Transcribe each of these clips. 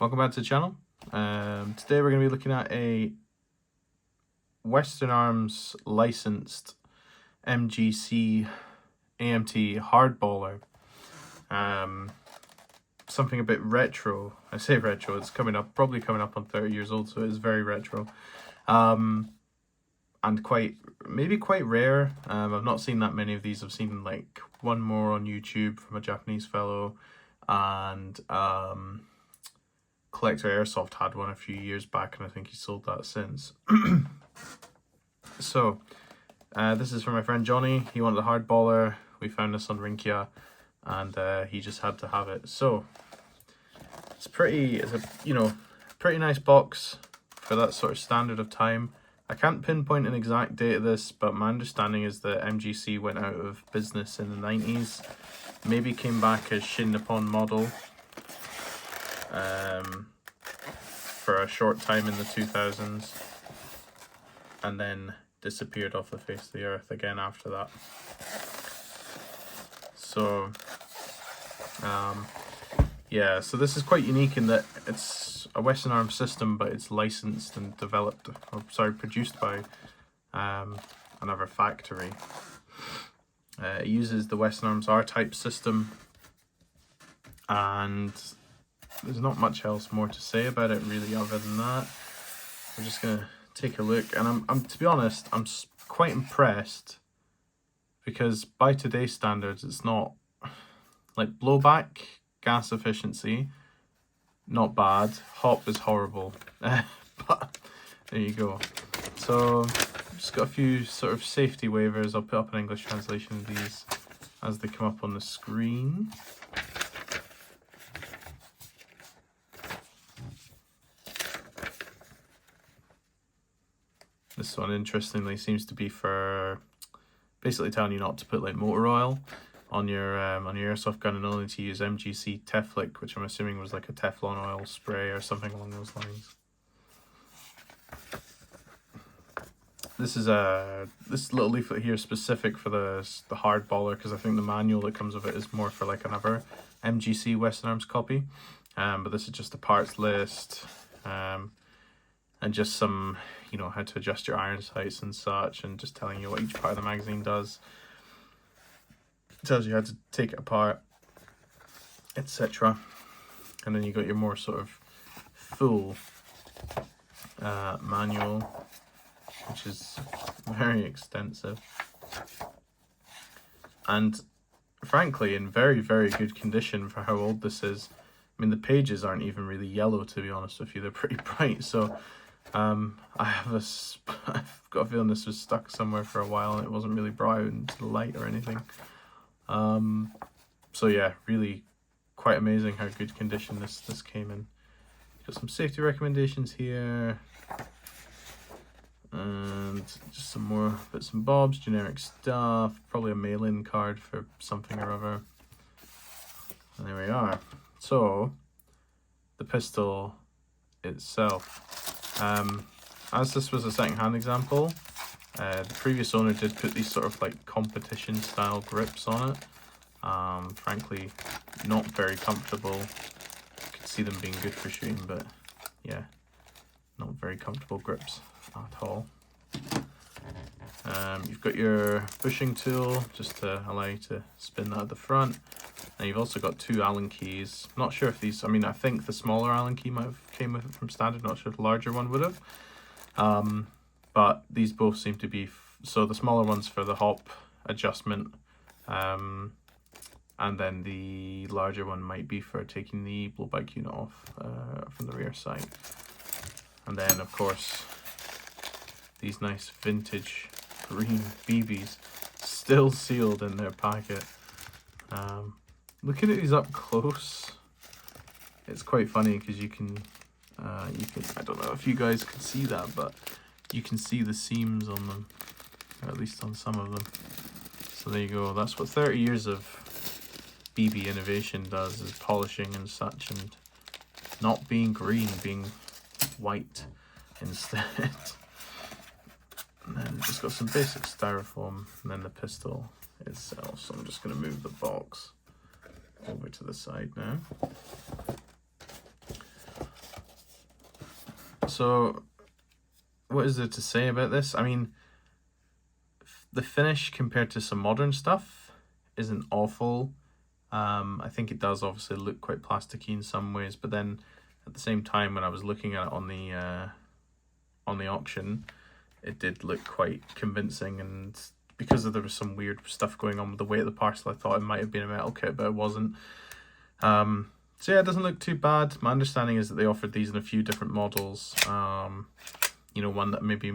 Welcome back to the channel. Today we're going to be looking at a Western Arms licensed MGC AMT Hardballer. Something a bit retro. I say retro, it's probably coming up on 30 years old, so it is very retro. And maybe quite rare. I've not seen that many of these. I've seen like one more on YouTube from a Japanese fellow, and Collector Airsoft had one a few years back, and I think he sold that since. So, this is for my friend Johnny. He wanted a Hardballer. We found this on Rinkia, and he just had to have it. So, it's a pretty nice box for that sort of standard of time. I can't pinpoint an exact date of this, but my understanding is that MGC went out of business in the 90s. Maybe came back as Shin Nippon model for a short time in the 2000s, and then disappeared off the face of the earth again after that. So yeah, so this is quite unique in that it's a Western Arms system, but it's licensed and produced by another factory. It uses the Western Arms R-Type system, and there's not much else more to say about it really other than that. We're just gonna take a look, and I'm to be honest, I'm quite impressed, because by today's standards, it's not like blowback, gas efficiency, not bad. Hop is horrible, but there you go. So just got a few sort of safety waivers. I'll put up an English translation of these as they come up on the screen. This one, interestingly, seems to be for basically telling you not to put like motor oil on your airsoft gun, and only to use MGC Teflic, which I'm assuming was like a Teflon oil spray or something along those lines. This is this little leaflet here is specific for the Hardballer, because I think the manual that comes with it is more for like another MGC Western Arms copy. But this is just a parts list, and just some, how to adjust your iron sights and such, and just telling you what each part of the magazine does. It tells you how to take it apart, etc. And then you got your more sort of full manual, which is very extensive, and frankly in very, very good condition for how old this is. I mean, the pages aren't even really yellow, to be honest with you. They're pretty bright. So I've got a feeling this was stuck somewhere for a while, and it wasn't really brought out into the light or anything. So yeah, really quite amazing how good condition this came in. Got some safety recommendations here, and just some more bits and bobs, generic stuff, probably a mail-in card for something or other. And there we are. So the pistol itself, as this was a second-hand example, the previous owner did put these sort of like competition style grips on it. Frankly, not very comfortable. Could see them being good for shooting, but yeah, not very comfortable grips at all. You've got your bushing tool just to allow you to spin that at the front, and you've also got two Allen keys. I'm not sure if these, I think the smaller Allen key might have came with it from standard, not sure if the larger one would have. But these both seem to be, so the smaller one's for the hop adjustment, and then the larger one might be for taking the blowback unit off from the rear sight. And then of course these nice vintage green BBs, still sealed in their packet. Looking at these up close, it's quite funny, because you can, I don't know if you guys can see that, but you can see the seams on them, or at least on some of them. So there you go. That's what 30 years of BB innovation does, is polishing and such, and not being green, being white instead. And then just got some basic styrofoam, and then the pistol itself. So I'm just going to move the box over to the side now. So what is there to say about this? I mean, the finish compared to some modern stuff isn't awful. I think it does obviously look quite plasticky in some ways, but then at the same time, when I was looking at it on the auction, it did look quite convincing, and because there was some weird stuff going on with the weight of the parcel, I thought it might have been a metal kit, but it wasn't. So yeah, it doesn't look too bad. My understanding is that they offered these in a few different models. You know, one that maybe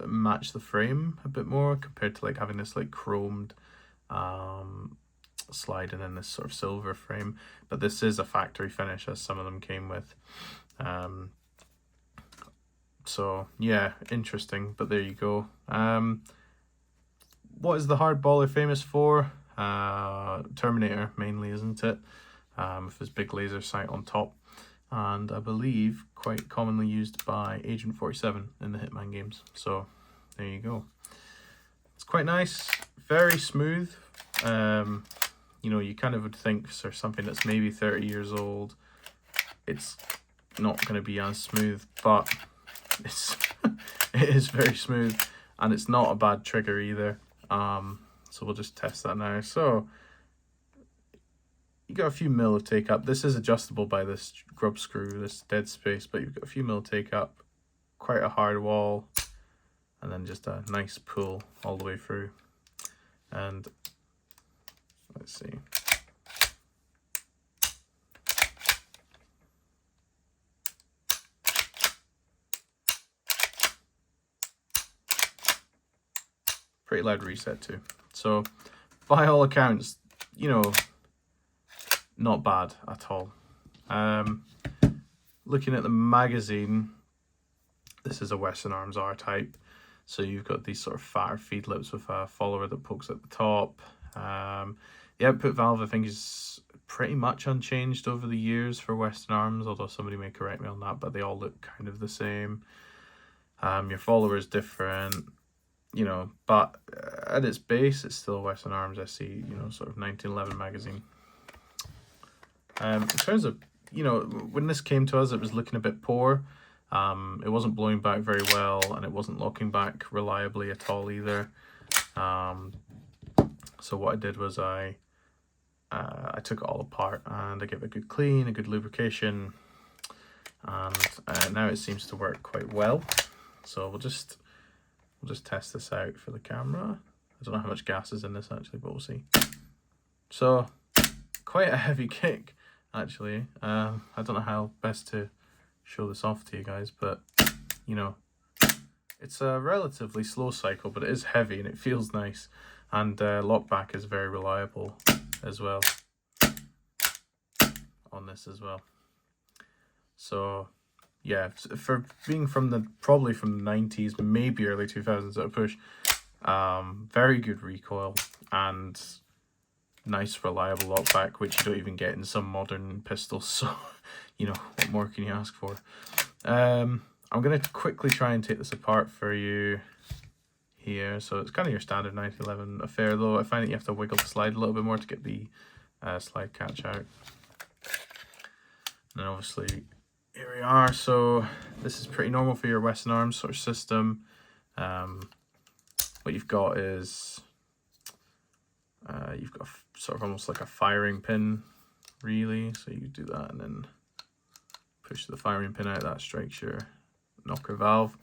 matched the frame a bit more compared to like having this like chromed slide and then this sort of silver frame. But this is a factory finish, as some of them came with. So yeah, interesting, but there you go. What is the Hardballer famous for? Terminator mainly, isn't it? With his big laser sight on top, and I believe quite commonly used by Agent 47 in the Hitman games. So there you go. It's quite nice, very smooth. You know, you kind of would think for something that's maybe 30 years old, it's not going to be as smooth, but it is very smooth, and it's not a bad trigger either. So we'll just test that now. So you got a few mil of take up. This is adjustable by this grub screw, this dead space, but you've got a few mil take up, quite a hard wall, and then just a nice pull all the way through. And let's see. Pretty loud reset too. So by all accounts, you know, not bad at all. Looking at the magazine, this is a Western Arms R-type. So you've got these sort of fatter feed lips with a follower that pokes at the top. The output valve, I think, is pretty much unchanged over the years for Western Arms, although somebody may correct me on that, but they all look kind of the same. Your follower is different, you know, but at its base, it's still Western Arms SC, you know, sort of 1911 magazine. In terms of, you know, when this came to us, it was looking a bit poor. It wasn't blowing back very well, and it wasn't locking back reliably at all either. So what I did was I took it all apart and I gave it a good clean, a good lubrication, and now it seems to work quite well. So we'll just test this out for the camera. I don't know how much gas is in this actually, but we'll see. So quite a heavy kick actually. I don't know how best to show this off to you guys, but you know, it's a relatively slow cycle, but it is heavy and it feels nice, and lockback is very reliable as well on this as well. So yeah, for being probably from the 90s, maybe early 2000s at a push, very good recoil and nice reliable lockback, which you don't even get in some modern pistols. So you know, what more can you ask for? I'm going to quickly try and take this apart for you here. So it's kind of your standard 1911 affair, though I find that you have to wiggle the slide a little bit more to get the slide catch out. And then obviously here we are. So this is pretty normal for your Western Arms sort of system. What you've got is you've got sort of almost like a firing pin, really. So you do that and then push the firing pin out. That strikes your knocker valve,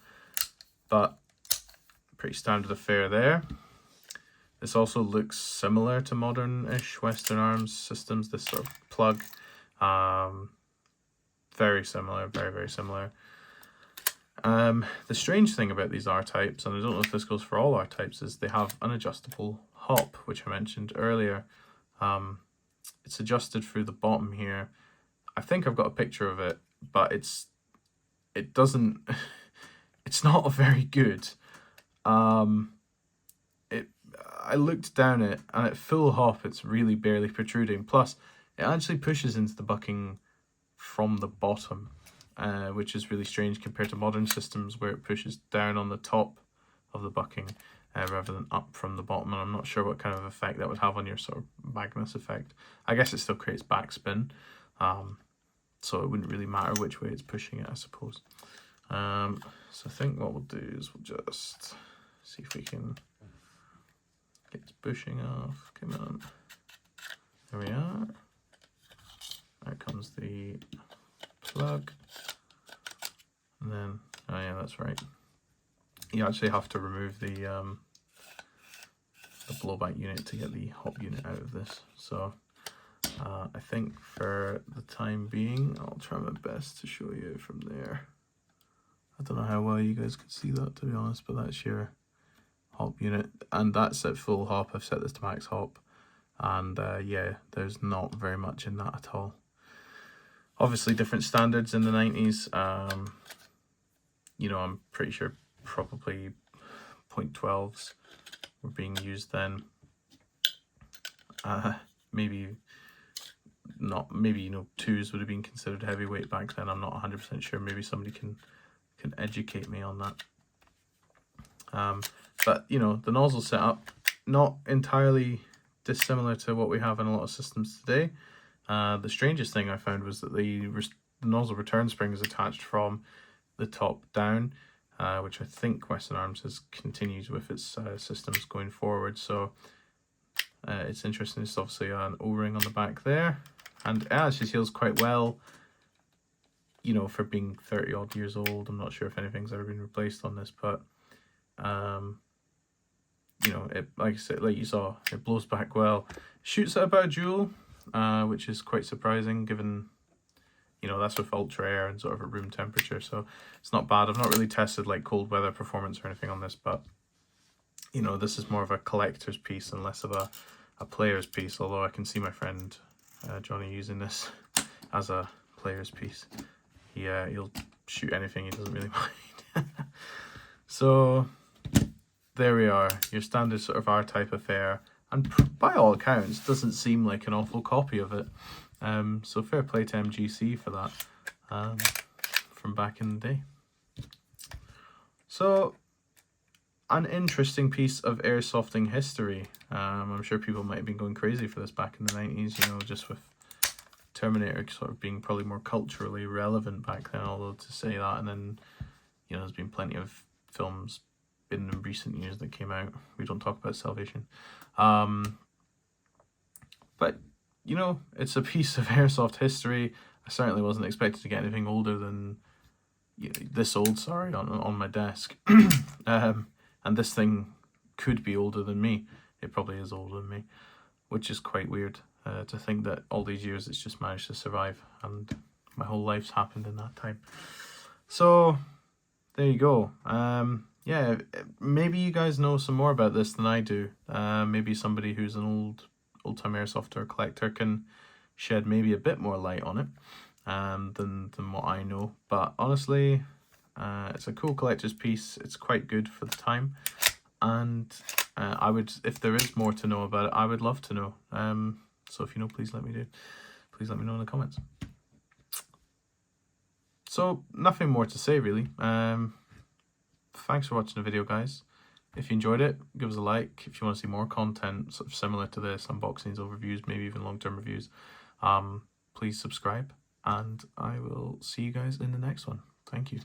but pretty standard affair there. This also looks similar to modern-ish Western Arms systems, this sort of plug. Very similar, very, very similar. The strange thing about these R-types, and I don't know if this goes for all R-types, is they have an adjustable hop, which I mentioned earlier. It's adjusted through the bottom here. I think I've got a picture of it, but it's not very good. I looked down it, and at full hop it's really barely protruding, plus it actually pushes into the bucking from the bottom, which is really strange compared to modern systems where it pushes down on the top of the bucking rather than up from the bottom, and I'm not sure what kind of effect that would have on your sort of Magnus effect. I guess it still creates backspin, so it wouldn't really matter which way it's pushing it, I suppose. So I think what we'll do is we'll just see if we can get this bushing off. Come on. There we are. Out comes the plug. And then, oh yeah, that's right. You actually have to remove the blowback unit to get the hop unit out of this. So I think for the time being, I'll try my best to show you from there. I don't know how well you guys can see that, to be honest, but that's your hop unit, and that's at full hop. I've set this to max hop, and yeah, there's not very much in that at all. Obviously different standards in the 90s. You know, I'm pretty sure probably 0.12s were being used then. Maybe not, maybe, you know, 2s would have been considered heavyweight back then. I'm not 100% sure. Maybe somebody can educate me on that. But you know, the nozzle setup, not entirely dissimilar to what we have in a lot of systems today. The strangest thing I found was that the nozzle return spring is attached from the top down, which I think Western Arms has continued with its systems going forward. So it's interesting. It's obviously an O-ring on the back there, and it actually seals quite well. You know, for being 30 odd years old, I'm not sure if anything's ever been replaced on this, but you know, it, like I said, like you saw, it blows back well. Shoots at about a joule, which is quite surprising given, you know, that's with ultra air and sort of at room temperature, so it's not bad. I've not really tested like cold weather performance or anything on this, but you know, this is more of a collector's piece and less of a player's piece, although I can see my friend Johnny using this as a player's piece. Yeah, he'll shoot anything, he doesn't really mind. So there we are, your standard sort of R-type affair, and by all accounts doesn't seem like an awful copy of it. So fair play to MGC for that, from back in the day. So an interesting piece of airsofting history. I'm sure people might have been going crazy for this back in the 90s, you know, just with Terminator sort of being probably more culturally relevant back then, although to say that, and then, you know, there's been plenty of films in recent years that came out. We don't talk about Salvation. But, you know, it's a piece of airsoft history. I certainly wasn't expecting to get anything older than, you know, this old, sorry, on my desk. And this thing could be older than me. It probably is older than me, which is quite weird. To think that all these years it's just managed to survive, and my whole life's happened in that time. So there you go. Yeah, maybe you guys know some more about this than I do. Maybe somebody who's an old-time airsoft or collector can shed maybe a bit more light on it than what I know. But honestly, it's a cool collector's piece. It's quite good for the time, and I would, if there is more to know about it, I would love to know. So if you know, please let me know in the comments. So nothing more to say really. Thanks for watching the video, guys. If you enjoyed it, give us a like. If you want to see more content sort of similar to this, unboxings, overviews, maybe even long-term reviews, please subscribe, and I will see you guys in the next one. Thank you.